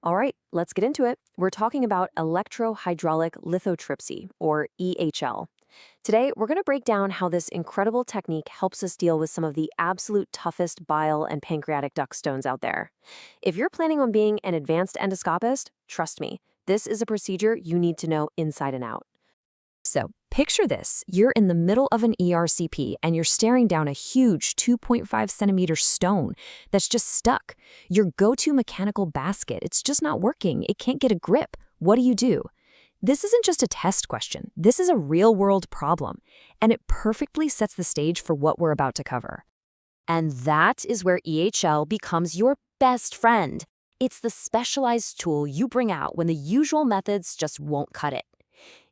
All right, let's get into it. We're talking about electrohydraulic lithotripsy, or EHL. Today, we're going to break down how this incredible technique helps us deal with some of the absolute toughest bile and pancreatic duct stones out there. If you're planning on being an advanced endoscopist, trust me, this is a procedure you need to know inside and out. So, picture this. You're in the middle of an ERCP and you're staring down a huge 2.5 centimeter stone that's just stuck. Your go-to mechanical basket, it's just not working. It can't get a grip. What do? This isn't just a test question. This is a real-world problem, and it perfectly sets the stage for what we're about to cover. And that is where EHL becomes your best friend. It's the specialized tool you bring out when the usual methods just won't cut it.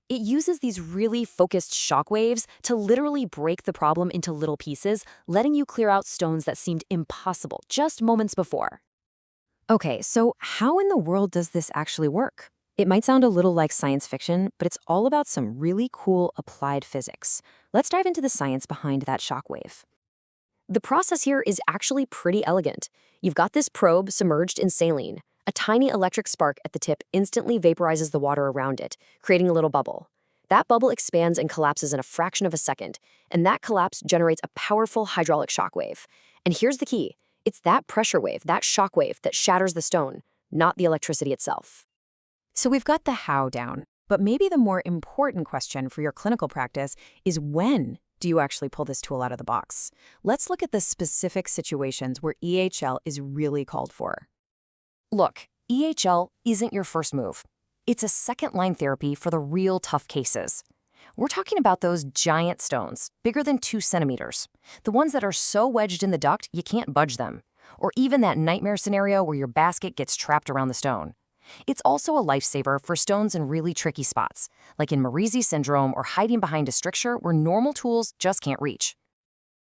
It uses these really focused shock waves to literally break the problem into little pieces, letting you clear out stones that seemed impossible just moments before. Okay, so how in the world does this actually work? It might sound a little like science fiction, but it's all about some really cool applied physics. Let's dive into the science behind that shock wave. The process here is actually pretty elegant. You've got this probe submerged in saline. A tiny electric spark at the tip instantly vaporizes the water around it, creating a little bubble. That bubble expands and collapses in a fraction of a second, and that collapse generates a powerful hydraulic shock wave. And here's the key. It's that pressure wave, that shock wave, that shatters the stone, not the electricity itself. So we've got the how down, but maybe the more important question for your clinical practice is when do you actually pull this tool out of the box? Let's look at the specific situations where EHL is really called for. Look, EHL isn't your first move. It's a second-line therapy for the real tough cases. We're talking about those giant stones, bigger than 2 centimeters, the ones that are so wedged in the duct you can't budge them, or even that nightmare scenario where your basket gets trapped around the stone. It's also a lifesaver for stones in really tricky spots, like in Merizi syndrome or hiding behind a stricture where normal tools just can't reach.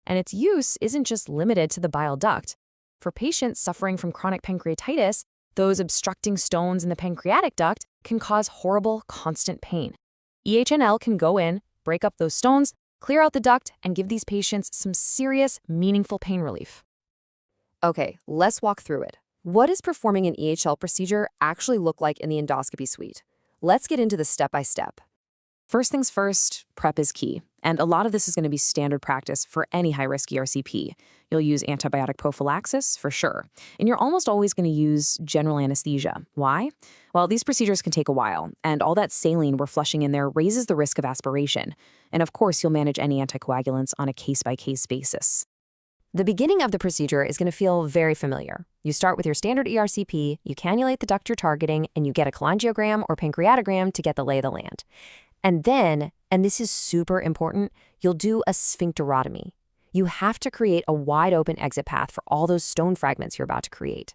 And its use isn't just limited to the bile duct. For patients suffering from chronic pancreatitis, those obstructing stones in the pancreatic duct can cause horrible, constant pain. EHL can go in, break up those stones, clear out the duct, and give these patients some serious, meaningful pain relief. Okay, let's walk through it. What does performing an EHL procedure actually look like in the endoscopy suite? Let's get into the step-by-step. First things first, prep is key, and a lot of this is going to be standard practice for any high-risk ERCP. You'll use antibiotic prophylaxis for sure, and you're almost always going to use general anesthesia. Why? Well, these procedures can take a while, and all that saline we're flushing in there raises the risk of aspiration. And of course, you'll manage any anticoagulants on a case-by-case basis. The beginning of the procedure is going to feel very familiar. You start with your standard ERCP, you cannulate the duct you're targeting, and you get a cholangiogram or pancreatogram to get the lay of the land. And then, and this is super important, you'll do a sphincterotomy. You have to create a wide open exit path for all those stone fragments you're about to create.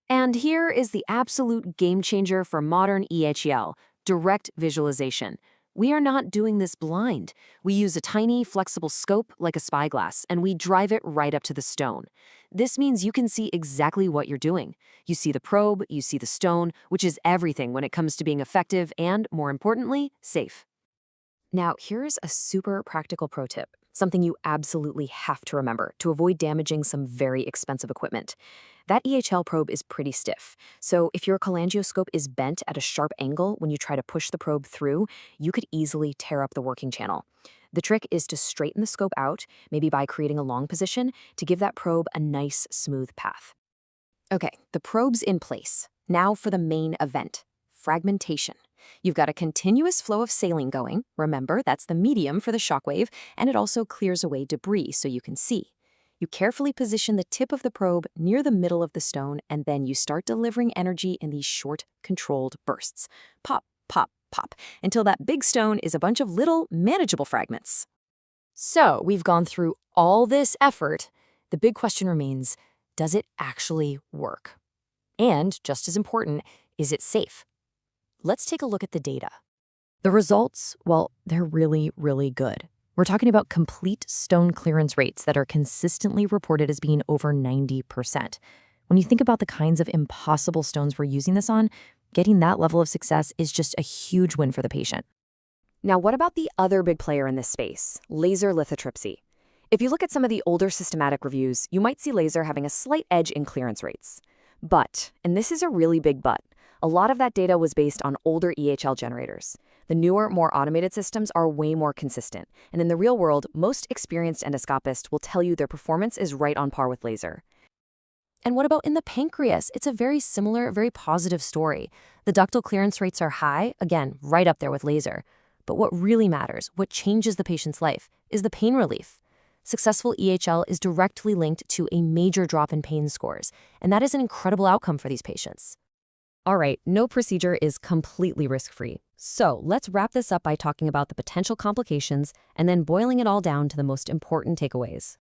And here is the absolute game changer for modern EHL, direct visualization. We are not doing this blind. We use a tiny, flexible scope like a spyglass, and we drive it right up to the stone. This means you can see exactly what you're doing. You see the probe, you see the stone, which is everything when it comes to being effective and, more importantly, safe. Now, here's a super practical pro tip, something you absolutely have to remember to avoid damaging some very expensive equipment. That EHL probe is pretty stiff, so if your cholangioscope is bent at a sharp angle when you try to push the probe through, you could easily tear up the working channel. The trick is to straighten the scope out, maybe by creating a long position, to give that probe a nice, smooth path. Okay, the probe's in place. Now for the main event, fragmentation. You've got a continuous flow of saline going. Remember, that's the medium for the shockwave, and it also clears away debris so you can see. You carefully position the tip of the probe near the middle of the stone, and then you start delivering energy in these short, controlled bursts. Pop, pop, pop, until that big stone is a bunch of little, manageable fragments. So we've gone through all this effort. The big question remains, does it actually work? And, just as important, is it safe? Let's take a look at the data. The results, well, they're really, really good. We're talking about complete stone clearance rates that are consistently reported as being over 90%. When you think about the kinds of impossible stones we're using this on, getting that level of success is just a huge win for the patient. Now, what about the other big player in this space, laser lithotripsy? If you look at some of the older systematic reviews, you might see laser having a slight edge in clearance rates. But, and this is a really big but, a lot of that data was based on older EHL generators. The newer, more automated systems are way more consistent, and in the real world, most experienced endoscopists will tell you their performance is right on par with laser. And what about in the pancreas? It's a very similar, very positive story. The ductal clearance rates are high, again, right up there with laser. But what really matters, what changes the patient's life, is the pain relief. Successful EHL is directly linked to a major drop in pain scores, and that is an incredible outcome for these patients. All right, no procedure is completely risk-free. So let's wrap this up by talking about the potential complications and then boiling it all down to the most important takeaways.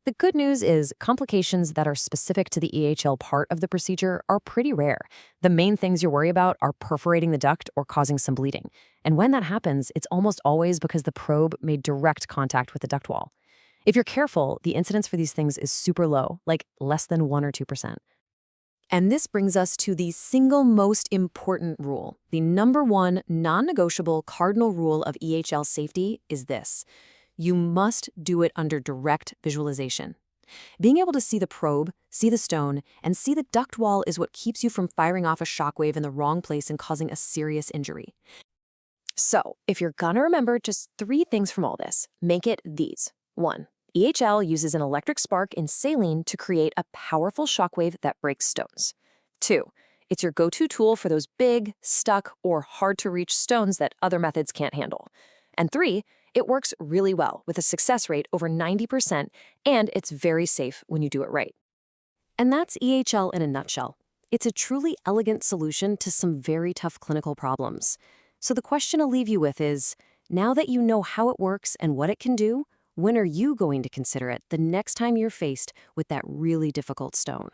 The good news is complications that are specific to the EHL part of the procedure are pretty rare. The main things you worry about are perforating the duct or causing some bleeding. And when that happens, it's almost always because the probe made direct contact with the duct wall. If you're careful, the incidence for these things is super low, like less than 1 or 2%. And this brings us to the single most important rule. The number one non-negotiable cardinal rule of EHL safety is this: you must do it under direct visualization. Being able to see the probe, see the stone, and see the duct wall is what keeps you from firing off a shockwave in the wrong place and causing a serious injury. So, if you're gonna remember just 3 things from all this, make it these. 1. EHL uses an electric spark in saline to create a powerful shockwave that breaks stones. 2. It's your go-to tool for those big, stuck, or hard-to-reach stones that other methods can't handle. And 3, it works really well with a success rate over 90%, and it's very safe when you do it right. And that's EHL in a nutshell. It's a truly elegant solution to some very tough clinical problems. So the question I'll leave you with is, now that you know how it works and what it can do, when are you going to consider it the next time you're faced with that really difficult stone?